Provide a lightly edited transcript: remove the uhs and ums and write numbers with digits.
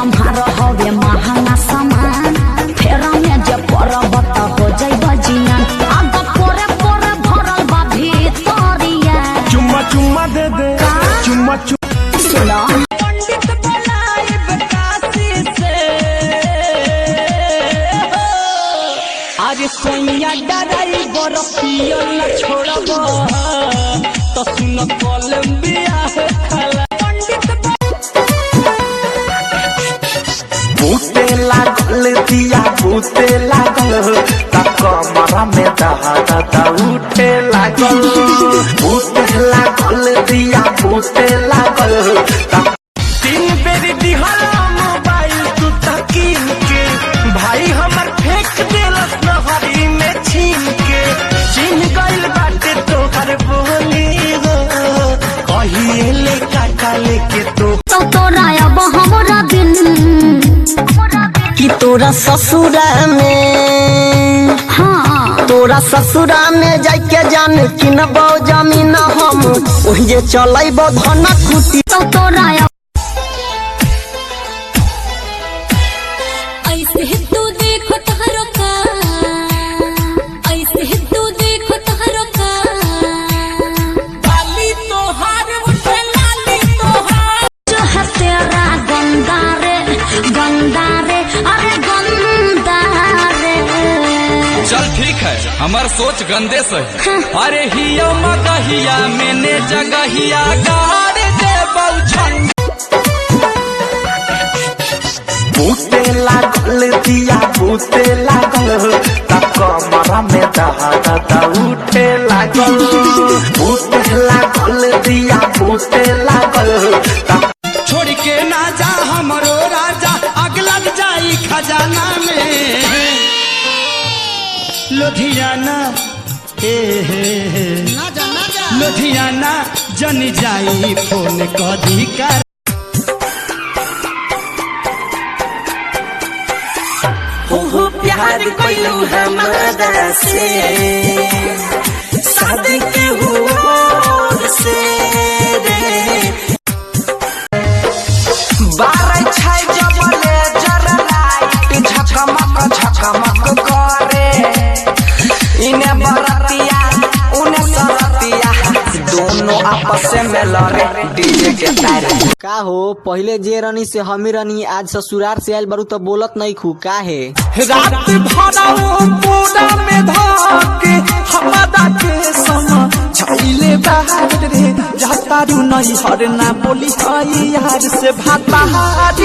लम्हार हवे महंगा सामान फेरा में जे पर्वत हो जाई बजियान आग पोरे पोरे भरल बा भीतरिया चुम्मा चुम्मा दे दे चुम्मा चुम्मा सुनो पंडित बोलाइब काशी से आज सोनिया डराई बरफियल न छोड़ब तो सुन कोलंबिया खला पंडित बूते लागल दिया बूते लागल कमरा में दहा उठे लागल बूते लागल दिया बूते लागल 3 बेर दिहला मोबाइल तू तकीन के भाई हमर फेंक देलस नहरी में छीन के चिन्ह गइल बाटे तोहर बोली हो कहिए ले काका लेके तो तोरा अब हमरा दिन कि तोरा ससुरा में हाँ तोरा ससुरा में जाके जान किनबो जमीन हम ओहिजे चलैबो धन कुटी तोरा ऐसे तू देखो तहरो का ऐसे तू देखो तहरो का बाली तोहार उठे लाली तोहार जो है तेरा गंदा रे अरे गंदा रे चल ठीक है हमार सोच गंदे सही अरे हिया मगहिया मैंने जगहिया गाड़ दे बहुछन बूते लागल दिया बूते लागल कमरा में दहा उठे लागल बूते लागल दिया बूते लागल छोड़ के ना जा हमरो राजा आग लग जाई खजाना में लुधियाना लुधियाना जन जाई फोन कदी कर हो प्यार कोइलू हमारा से शादी के हुआ से रे 12 छै जबले जरा लाइट झकमक करे इने बरतिया उने सरतिया दोनों आपस में लड़े डीजे के तार का हो पहले जे रनी से हमी रनी आज ससुराल से आयल बारू तो बोलत नहीं खू का है रात भरा पूरा में धाके हमारा के समा छाइले बाहर रे जातारू नहीं हर ना बोली हई यार से भातारी